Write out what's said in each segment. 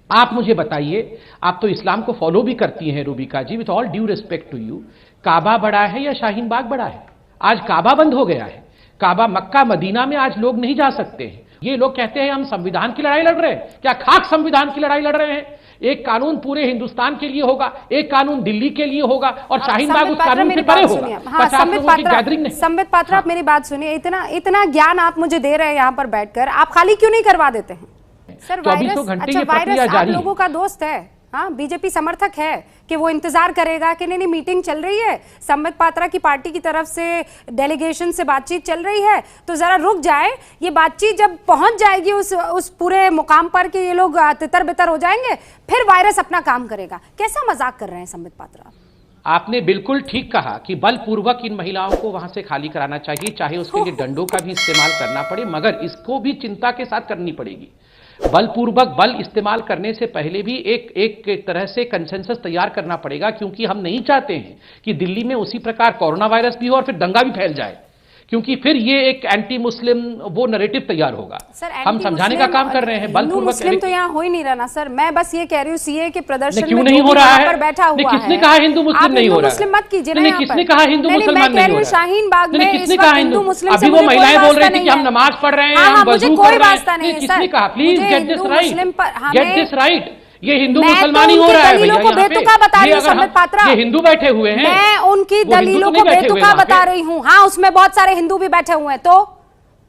आप मुझे बताइए, आप तो इस्लाम को फॉलो भी करती हैं Rubika ji, with all due respect to you, Kaaba बड़ा है या शाहीन बाग बड़ा है? आज काबा बंद हो गया है। काबा, मक्का मदीना में आज लोग नहीं जा सकते हैं। ये लोग कहते हैं हम संविधान की लड़ाई लड़ रहे हैं। क्या खाक संविधान की लड़ाई लड़ रहे हैं? एक कानून पूरे हिंदुस्तान के लिए होगा, एक कानून दिल्ली के लिए होगा, और शाहीन बाग उस कानून से परे होगा। 50 लोगों की गैदरिंग नहीं। संबित पात्रा, आप मेरी बात सुनिए। इतना ज्ञान आप मुझे दे रहे हैं यहाँ पर बैठकर, आप खाली क्यों नहीं करवा देते हैं? सर, 24 घंटे ये प्रक्रिया आप जारी है। लोगों का दोस्त है, हाँ, बीजेपी समर्थक है कि वो इंतजार करेगा कि नहीं मीटिंग चल रही है, संबित पात्रा की पार्टी की तरफ से डेलीगेशन से बातचीत चल रही है, तो जरा रुक जाए। ये बातचीत जब पहुंच जाएगी उस पूरे मुकाम पर कि ये लोग तितर बितर हो जाएंगे, फिर वायरस अपना काम करेगा। कैसा मजाक कर रहे हैं संबित पात्रा? आपने बिल्कुल ठीक कहा कि बलपूर्वक इन महिलाओं को वहां से खाली कराना चाहिए, चाहे उसके लिए डंडों का भी इस्तेमाल करना पड़े, मगर इसको भी चिंता के साथ करनी पड़ेगी। बलपूर्वक बल इस्तेमाल करने से पहले भी एक तरह से कंसेंसस तैयार करना पड़ेगा, क्योंकि हम नहीं चाहते हैं कि दिल्ली में उसी प्रकार कोरोना वायरस भी हो और फिर दंगा भी फैल जाए, क्योंकि फिर ये एक एंटी मुस्लिम वो नैरेटिव तैयार होगा। हम समझाने का काम कर रहे हैं बलपूर्वक। मुस्लिम तो यहाँ हो ही नहीं रहा ना सर। मैं बस ये कह रही हूँ सीए के प्रदर्शन क्यों में नहीं हो रहा है? बैठा हुआ है। किसने कहा हिंदू मुस्लिम नहीं हो रहा है? मुस्लिम मत कीजिए ना। किसने कहा हिंदू मुसलमान नहीं हो रहा है? शाहीन बाग में किसने कहा हिंदू मुस्लिम? अभी वो महिलाएं बोल रही थी कि हम नमाज पढ़ रहे हैं, हम वजू कर रहे हैं। किसने कहा? Please get this right, get this right. ये हिंदू मुसलमान ही हो रहा है दलीलों को बेतुका बता रही हूँ संबित पात्रा। ये हिंदू बैठे हुए हैं, मैं उनकी दलीलों को बेतुका बता रही हूँ। हाँ, उसमें बहुत सारे हिंदू भी बैठे हुए हैं, तो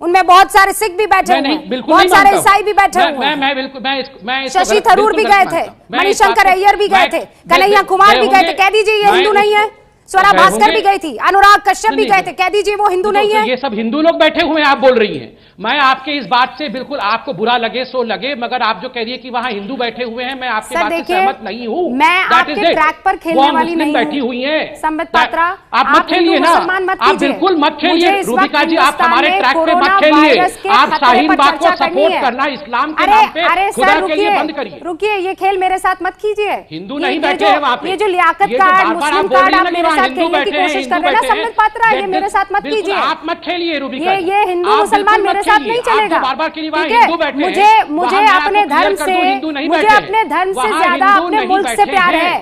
उनमें बहुत सारे सिख भी बैठे हुए हैं, बहुत सारे ईसाई भी बैठे हुए हैं। शशि थरूर भी गए थे, मणिशंकर अय्यर भी गए थे, कन्हैया कुमार भी गए थे। कह दीजिए ये हिंदू नहीं है। स्वरा भास्कर भी गई थी, अनुराग कश्यप भी गए थे। कह दीजिए वो हिंदू नहीं है। ये सब हिंदू लोग बैठे हुए हैं, आप बोल रही हैं। मैं आपके इस बात से बिल्कुल, आपको बुरा लगे सो लगे, मगर आप जो कह रही है कि वहां हिंदू बैठे हुए हैं, मैं आपके बात से सहमत नहीं हूं। मैं आपके ट्रैक पर खेलने वाली नहीं हूं। बैठी हुई है संबित पात्रा, आप मत खेलिए ना, आप बिल्कुल मत खेलिए। रूबिका जी, आप हमारे ट्रैक पे मत खेलिए। आप शाहीन बाग को सपोर्ट करना इस्लाम के नाम पे खुदा के लिए बंद करिए। रुकिए, ये खेल मेरे साथ मत कीजिए। हिंदू नहीं बैठे हैं वहां पे। ये जो लियाकत कार्ड, मुस्लिम कार्ड आप मेरे साथ खेलने की कोशिश कर रहे हैं ना संबित पात्रा, ये मेरे साथ मत कीजिए। आप मत खेलिए रूबिका। ये हिंदू मुसलमान मेरे साथ नहीं चलेगा। बार-बार के लिए वहां ठीक है, हिंदू बैठे हैं। मुझे अपने धर्म से ज्यादा अपने मुल्क से प्यार है।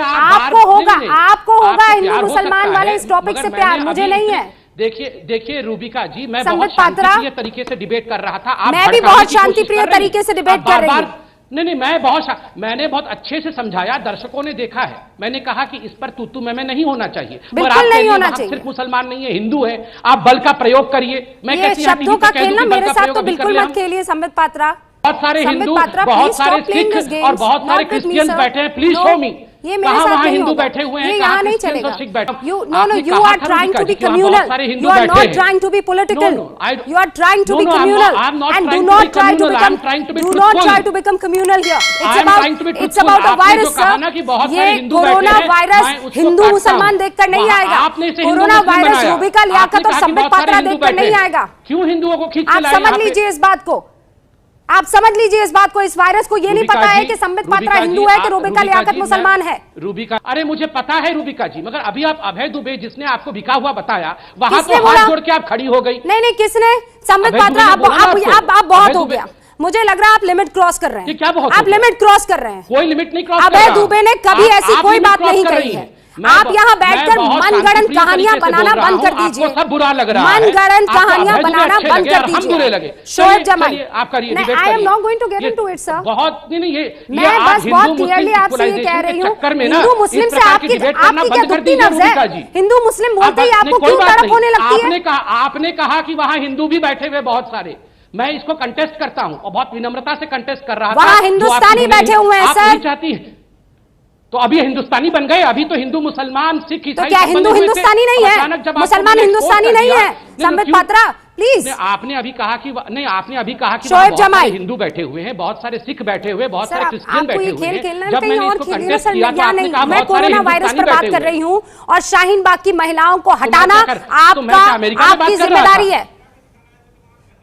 आपको होगा हिंदू मुसलमान वाले इस टॉपिक से प्यार, मुझे नहीं है। देखिए रूबिका जी, मैं बहुत शांतिप्रिय तरीके से डिबेट कर रहा था। मैं भी बहुत शांतिप्रिय तरीके से डिबेट कर रही हूँ। नहीं, मैंने बहुत अच्छे से समझाया, दर्शकों ने देखा है। मैंने कहा कि इस पर तू मैं नहीं होना चाहिए, बिल्कुल नहीं होना चाहिए। सिर्फ मुसलमान नहीं है, हिंदू है। आप बल का प्रयोग करिए। मैं ये शब्दों का खेलना मेरे साथ तो बिल्कुल मत खेलिए संबित पात्रा। बहुत सारे हिंदू, बहुत सारे सिख और बहुत सारे क्रिश्चियंस बैठे हैं। प्लीज शो मी। ये मेरे साथ नहीं हिंदू बैठे हुए हैं, यहाँ नहीं चलेगा। You are trying to be communal. You are not trying to be political. You are trying to be communal, and do not try to become communal here. It's about a virus, sir. ये corona virus Hindu मुसलमान देखकर नहीं आएगा। Corona virus Rubika, Liaquat और संबित पात्रा देखकर नहीं आएगा। क्यों हिंदुओं को खींच के आप समझ लीजिए इस बात को, आप समझ लीजिए इस बात को। इस वायरस को ये नहीं पता है कि संबित पात्रा हिंदू है कि रूबिका लियाकत मुसलमान है। रूबिका, अरे मुझे पता है रूबिका जी, मगर अभी आप अभय दुबे जिसने आपको बिका हुआ बताया, वहां तो हाथ जोड़ के आप खड़ी हो गई। नहीं, किसने? संबित पात्रा, आप बहुत हो गया। मुझे लग रहा है आप लिमिट क्रॉस कर रहे हैं। क्या बहुत? आप लिमिट क्रॉस कर रहे हैं। कोई लिमिट नहीं क्रॉस। अभय दुबे ने कभी ऐसी कोई बात नहीं कही है। आप यहाँ बैठकर मनगढ़ंत कहानियां बनाना बंद कर दीजिए। सब बुरा लग रहा है। मनगढ़ंत कहानियां बनाना बंद कर दीजिए। शोएब जमाई, आप करिए। I am not going to get into it sir. बहुत नहीं, मैं बस बहुत क्लियरली आपसे ये कह रही हूँ, हिंदू मुस्लिम से आपकी क्या दुखती नब्ज है? हिंदू मुस्लिम बोलते ही आपको क्यों तरफ होने लगती है? आपने कहा कि वहाँ हिंदू भी बैठे हुए बहुत सारे। मैं इसको कंटेस्ट करता हूँ और बहुत विनम्रता से कंटेस्ट कर रहा था। वहाँ हिंदुस्तानी बैठे हुए हैं सर। चाहती है तो अभी हिंदुस्तानी बन गए। अभी तो हिंदू मुसलमान सिख ईसाई, तो क्या हिंदू हिंदुस्तानी नहीं है? मुसलमान हिंदुस्तानी नहीं है? संबित पात्रा प्लीज। आपने अभी कहा कि नहीं, आपने अभी कहा कि शोएब जमाई, हिंदू बैठे हुए हैं, बहुत सारे सिख बैठे हुए, बहुत सारे क्रिश्चियन बैठे हुए हैं। जब मैंने इसको कंटेस्ट किया तो आपने कहा मैं कोरोना वायरस पर बात कर रही हूँ और शाहीन बाग की महिलाओं को हटाना आपकी जिम्मेदारी है।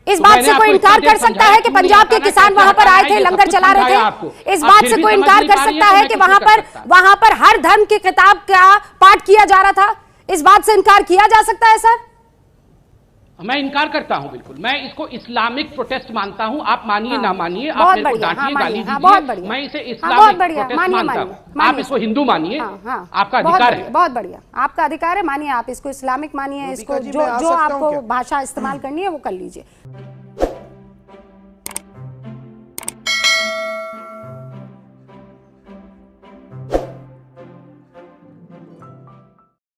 इस बात से कोई इनकार कर सकता है कि पंजाब के किसान वहां पर आए थे, लंगर चला रहे थे? इस बात से कोई इनकार कर सकता है कि वहां पर हर धर्म की किताब का पाठ किया जा रहा था? इस बात से इनकार किया जा सकता है सर? मैं इनकार करता हूं, बिल्कुल मैं इसको इस्लामिक प्रोटेस्ट मानता हूं। आप मानिए ना मानिए, आप बहुत मेरे को बढ़िया, डांटिए, गाली बहुत दीजिए, बढ़िया, मैं इसे बहुत इस्लामिक बढ़िया, प्रोटेस्ट मानिए, मानता मानिए, हूं। आप इसको हिंदू मानिए, आपका अधिकार है। बहुत बढ़िया, आपका अधिकार है, मानिए आप इसको इस्लामिक मानिए, इसको जो आपको भाषा इस्तेमाल करनी है वो कर लीजिए।